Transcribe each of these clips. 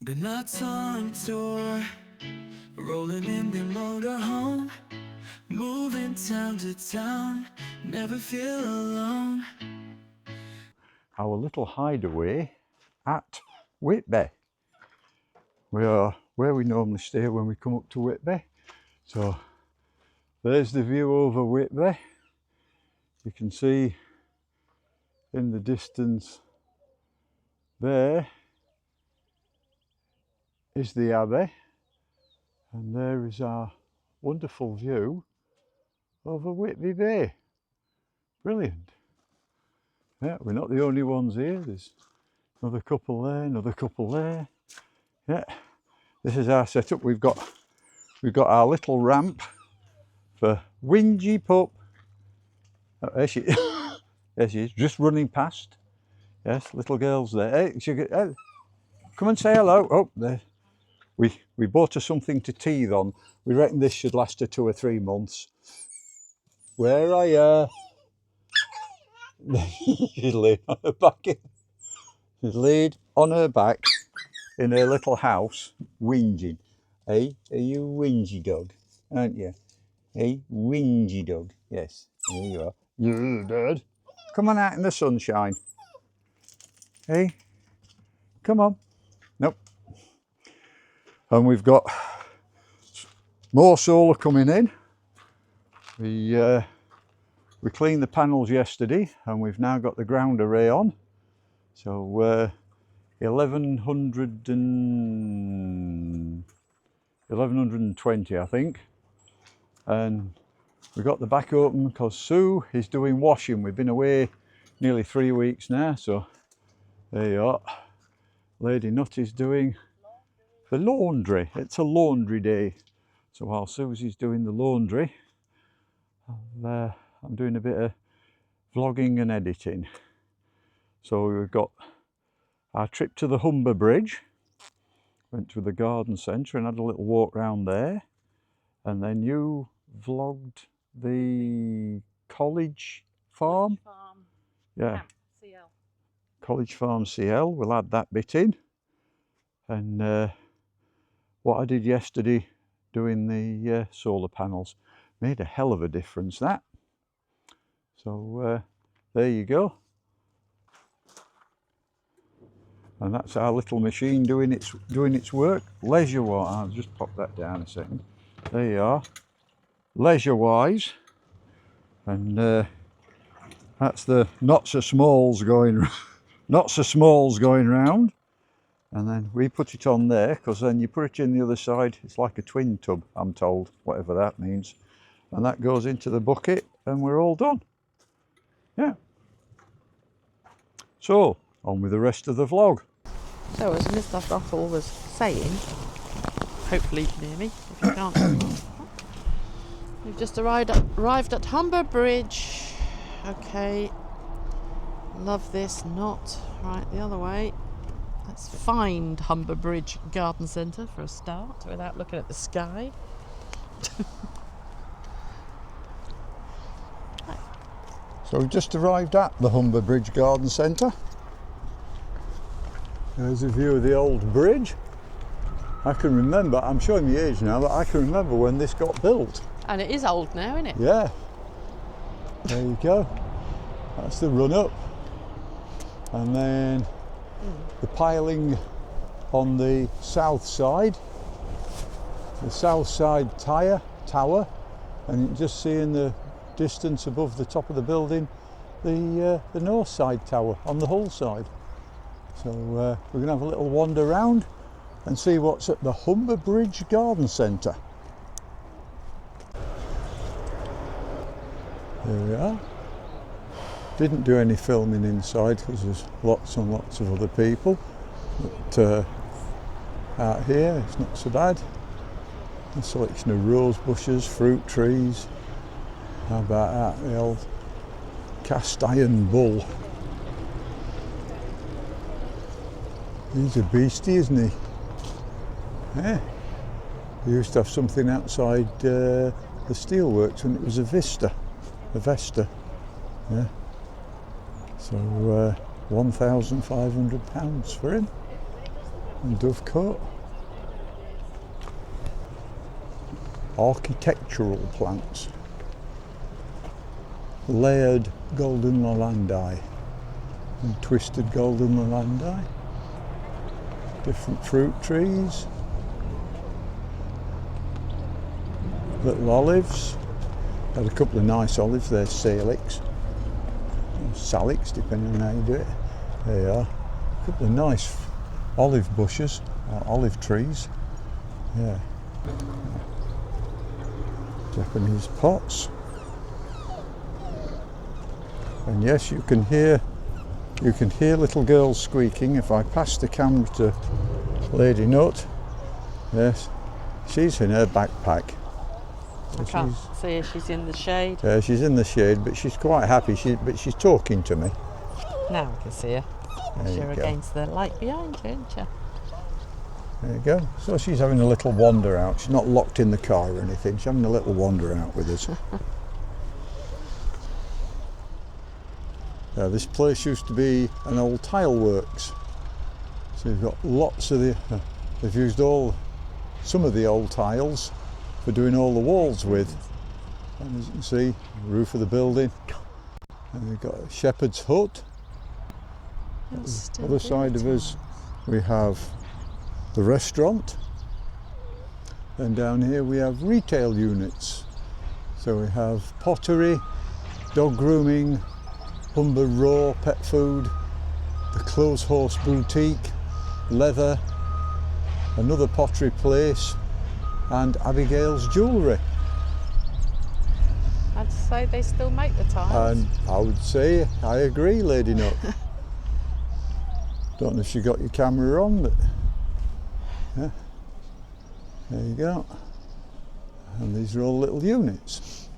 The nuts on tour, rolling in the motorhome, moving town to town, never feel alone. Our little hideaway at Whitby. We are where we normally stay when we come up to Whitby. So there's the view over Whitby. You can see in the distance there is the Abbey, and there is our wonderful view over Whitby Bay. Brilliant. Yeah, we're not the only ones here. There's another couple there, another couple there. Yeah, this is our setup. We've got our little ramp for Whingy Pup. Oh, there she is. There she is, just running past. Yes, little girl's there. Hey, come and say hello. Oh, there. We bought her something to teethe on. We reckon this should last her 2 or 3 months. Where are you? She's laid on her back. She's laid on her back in her little house, whinging. Hey, are you a whingy dog? Aren't you? Hey, whingy dog. Yes, here you are. You're dead. Come on out in the sunshine. Hey, come on. Nope. And we've got more solar coming in. We cleaned the panels yesterday and we've now got the ground array on. So 1120 I think. And we got the back open because Sue is doing washing. We've been away nearly 3 weeks now, so there you are. Lady Nut is doing the laundry. It's a laundry day. So while Susie's doing the laundry, I'm doing a bit of vlogging and editing. So we've got our trip to the Humber Bridge. Went to the garden centre and had a little walk round there. And then you vlogged the college farm? Yeah. CL. College Farm CL. We'll add that bit in. And what I did yesterday doing the solar panels made a hell of a difference, that. So there you go. And that's our little machine doing its work leisure wise. I'll just pop that down a second. There you are, leisure wise. And that's the not so smalls going round. And then we put it on there because then you put it in the other side. It's like a twin tub, I'm told, whatever that means. And that goes into the bucket and we're all done. Yeah. So on with the rest of the vlog. So as Mr. Russell was saying, hopefully you can hear me, if you can't. We've just arrived at Humber Bridge. Okay, love this. Not right the other way. Let's find Humber Bridge Garden Centre for a start without looking at the sky. So we've just arrived at the Humber Bridge Garden Centre. There's a view of the old bridge. I can remember, I'm showing the age now, but I can remember when this got built. And it is old now, isn't it? Yeah. There you go. That's the run up. And then the piling on the south side. The south side tower. And you can just see in the distance above the top of the building the north side tower on the Hull side. So we're going to have a little wander round and see what's at the Humber Bridge Garden Centre. Here we are. Didn't do any filming inside because there's lots and lots of other people. But out here it's not so bad. A selection of rose bushes, fruit trees. How about that? The old cast iron bull. He's a beastie, isn't he? Yeah. We used to have something outside the steelworks when it was a Vesta. Yeah. So £1,500 for him. and dovecot. Architectural plants. Layered golden lalandi and twisted golden lalandi. Different fruit trees. Little olives. Had a couple of nice olives there, salix. Or salix, depending on how you do it. There you are. A couple of nice olive bushes, olive trees. Yeah. Japanese pots. And yes, you can hear little girls squeaking. If I pass the camera to Lady Nut, yes, she's in her backpack. I can't see her, she's in the shade. Yeah, she's in the shade, but she's quite happy. But she's talking to me. Now I can see her. You're against the light behind you, aren't you? There you go. So she's having a little wander out. She's not locked in the car or anything. She's having a little wander out with us. This place used to be an old tile works. So you've got lots of they've used some of the old tiles for doing all the walls with. And as you can see, the roof of the building. And we've got a shepherd's hut. On the other side of us, we have the restaurant. Then down here we have retail units. So we have pottery, dog grooming, Humber Raw pet food, the Clothes Horse boutique, leather, another pottery place, and Abigail's jewellery. I'd say they still make the tiles. And I would say I agree, Lady Nut. Don't know if you got your camera on, but yeah, there you go. And these are all little units.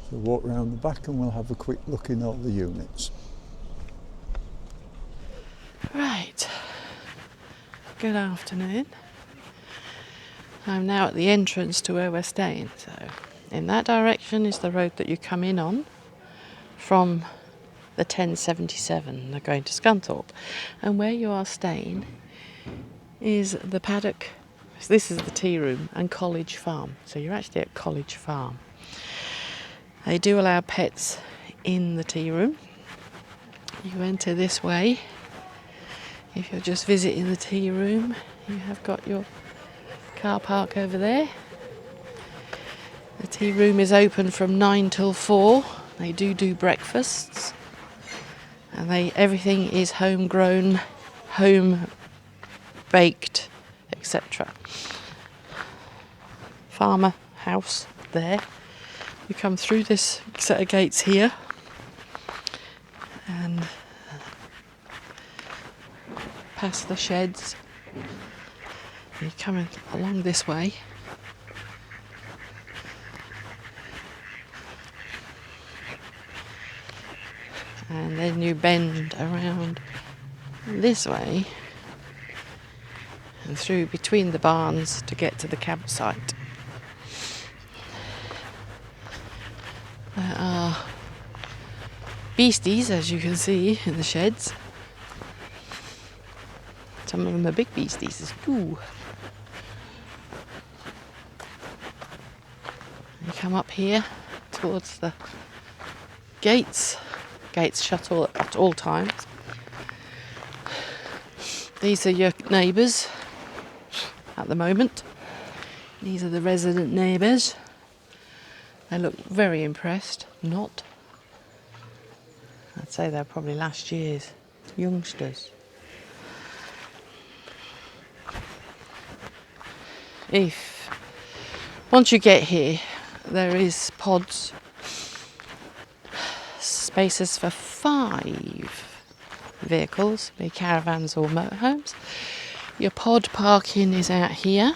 So walk round the back and we'll have a quick look in all the units. Right, good afternoon. I'm now at the entrance to where we're staying. So in that direction is the road that you come in on from the 1077, they're going to Scunthorpe. And where you are staying is the paddock. This is the tea room and College Farm. So you're actually at College Farm. They do allow pets in the tea room. You enter this way. If you're just visiting the tea room, you have got your car park over there. The tea room is open from 9 till 4. They do breakfasts. And everything is homegrown, home baked, etc. Farmer house there. You come through this set of gates here and past the sheds. You're coming along this way. And then you bend around this way and through between the barns to get to the campsite. There are beasties, as you can see, in the sheds. Some of them are big beasties. Ooh. You come up here towards the gates. Gates shut at all times. These are your neighbours at the moment. These are the resident neighbours. They look very impressed. Not. I'd say they're probably last year's youngsters. Once you get here, there is pods. Spaces for 5 vehicles, be caravans or motorhomes. Your pod parking is out here.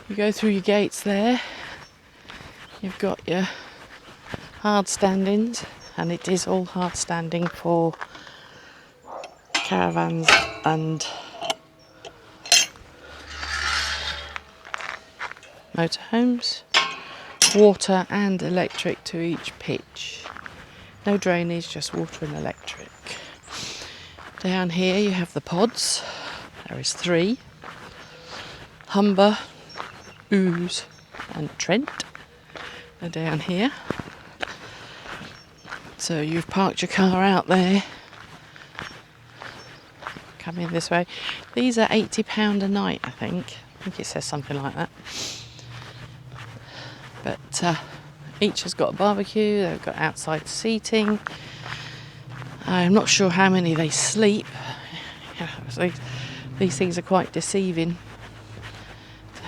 You go through your gates there. You've got your hard standings, and it is all hard standing for caravans and motorhomes. Water and electric to each pitch. No drainage, just water and electric. Down here you have the pods. There is 3. Humber, Ooze and Trent are down here. So you've parked your car out there. Come in this way. These are £80 a night, I think. I think it says something like that. But each has got a barbecue, they've got outside seating. I'm not sure how many they sleep. These things are quite deceiving,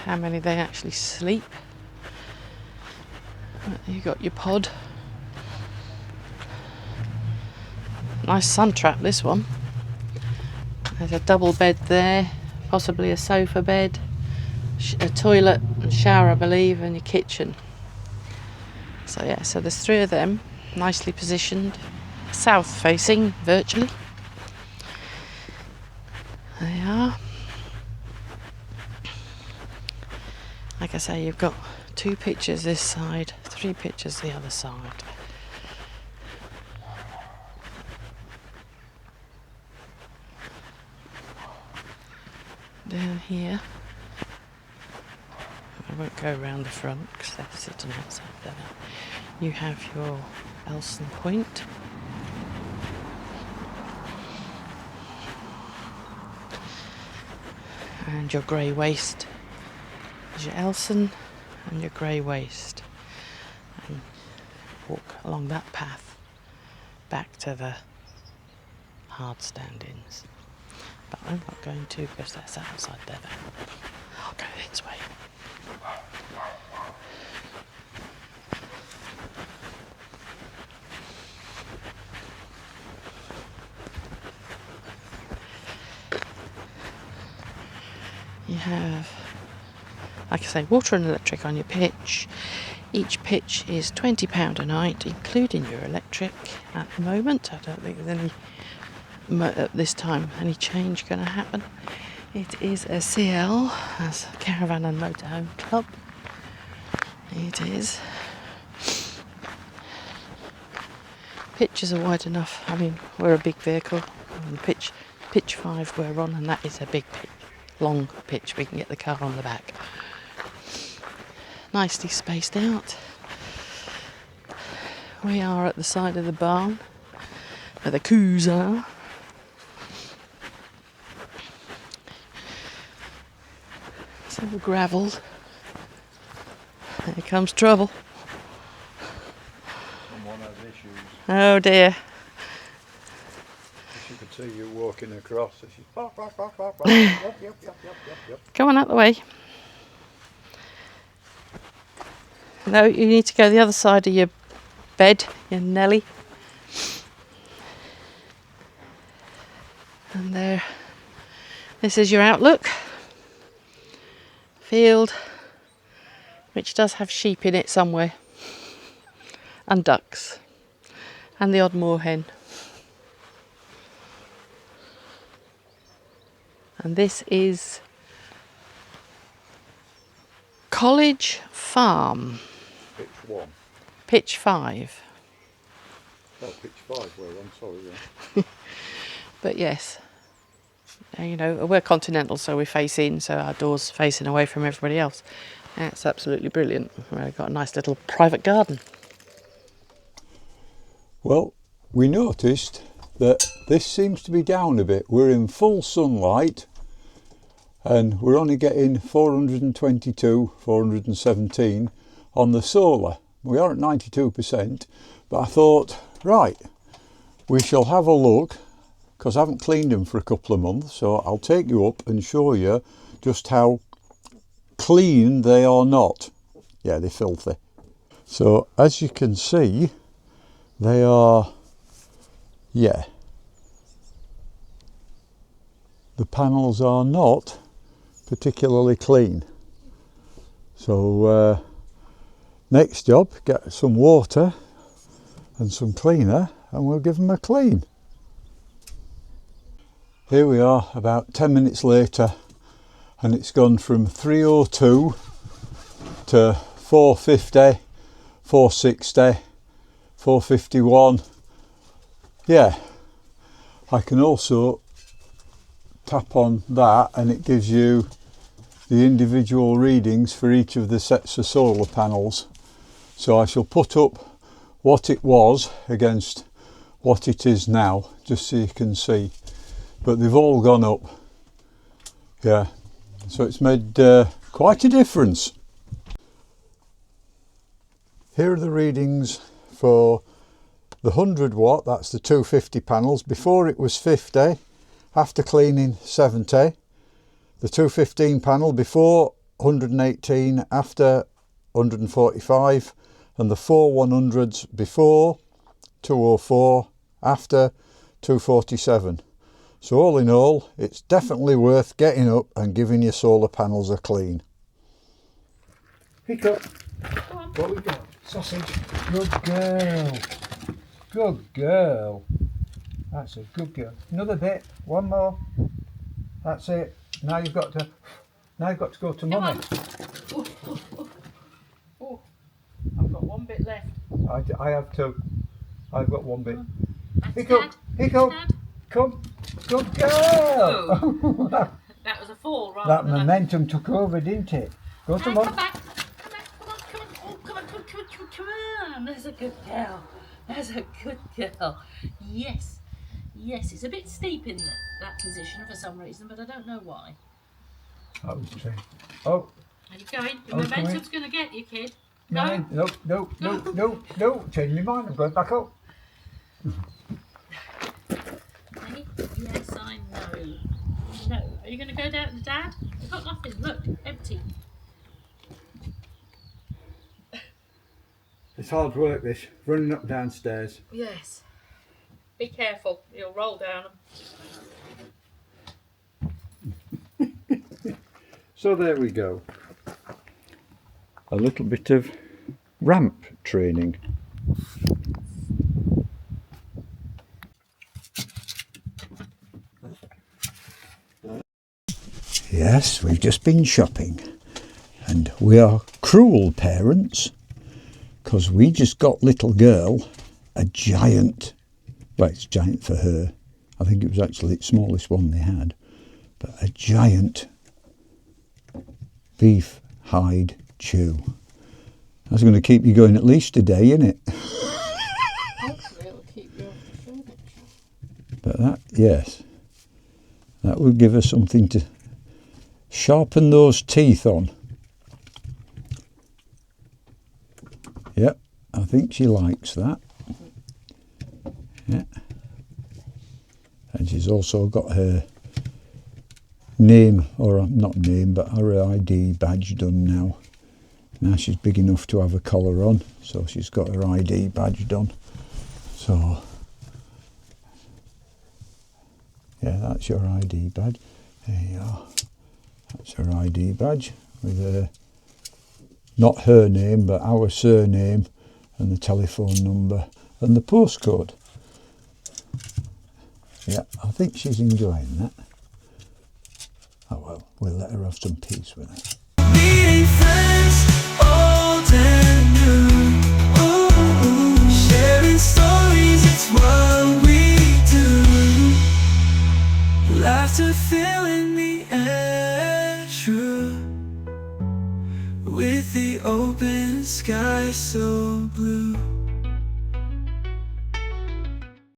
how many they actually sleep. You've got your pod. Nice sun trap, this one. There's a double bed there, possibly a sofa bed, a toilet and shower I believe, and your kitchen. So yeah, so there's 3 of them, nicely positioned, south facing virtually. There they are. Like I say, you've got 2 pictures this side, 3 pictures the other side. Down here, I won't go around the front because they're sitting outside there. You have your Elson Point. And your grey waste. There's your Elson and your grey waste. And walk along that path back to the hard stand-ins. But I'm not going to because that's outside there. I'll go this way. You have, like I say, water and electric on your pitch. Each pitch is £20 a night, including your electric at the moment. I don't think there's any at this time any change going to happen. It is a CL, as Caravan and Motorhome Club. It is. Pitches are wide enough. I mean, we're a big vehicle. And pitch 5 we're on, and that is a big pitch, long pitch. We can get the car on the back. Nicely spaced out. We are at the side of the barn where the coos are. So gravelled. Here comes trouble. Someone has issues. Oh dear. As you could see, you walking across. Come on out the way. No, you need to go the other side of your bed, your Nelly. And there, this is your outlook. Field, which does have sheep in it somewhere, and ducks, and the odd moorhen. And this is College Farm. Pitch 1. Pitch 5. Oh, pitch 5, well, I'm sorry, yeah. But yes, you know, we're continental, so we face in, so our door's facing away from everybody else. That's absolutely brilliant. We've got a nice little private garden. Well, we noticed that this seems to be down a bit. We're in full sunlight and we're only getting 422, 417 on the solar. We are at 92%, but I thought, right, we shall have a look, because I haven't cleaned them for a couple of months, so I'll take you up and show you just how clean they are not. Yeah, they're filthy. So as you can see, they are, yeah, the panels are not particularly clean. So next job, get some water and some cleaner and we'll give them a clean. Here we are about 10 minutes later and it's gone from 302 to 450, 460, 451. Yeah, I can also tap on that and it gives you the individual readings for each of the sets of solar panels. So I shall put up what it was against what it is now, just so you can see. But they've all gone up. Yeah, so it's made quite a difference. Here are the readings for the 100 watt, that's the 250 panels. Before it was 50, after cleaning 70. The 215 panel before 118, after 145, and the 4 100s before 204, after 247. So all in all, it's definitely worth getting up and giving your solar panels a clean. Hiccup, what we got? Sausage. Good girl. Good girl. That's a good girl. Another bit. One more. That's it. Now you've got to go to mummy. Oh, I've got one bit left. I have two. I've got one bit. Hiccup, Hiccup, Hiccup, come. Good girl. Oh. That was a fall, right? That momentum took over, didn't it? Go to mum. Come back. Come on. There's a good girl. There's a good girl. Yes. Yes, it's a bit steep in that position for some reason, but I don't know why. That was true. Oh. Are you going? Your momentum's going to get you, kid. No. No. Change my mind. I'm going back up. Yes, I know. No. Are you going to go down to Dad? You've got nothing. Look, empty. It's hard work, this. Running up downstairs. Yes. Be careful. You'll roll down them. So there we go. A little bit of ramp training. Yes, we've just been shopping and we are cruel parents because we just got little girl a giant, well, it's giant for her. I think it was actually the smallest one they had, but a giant beef hide chew. That's going to keep you going at least a day, isn't it? Hopefully it'll keep your furniture. But that, yes, that would give her something to sharpen those teeth on. Yep, I think she likes that. Yeah. And she's also got her name, or not name, but her ID badge done now. Now she's big enough to have a collar on, so she's got her ID badge done. So, yeah, that's your ID badge. There you are. That's her ID badge with her, not her name, but our surname and the telephone number and the postcode. Yeah, I think she's enjoying that. Oh well, we'll let her have some peace with it. Meeting friends, old and new. Ooh, sharing stories, it's what we do. Laughter filling the air, true. With the open sky so blue.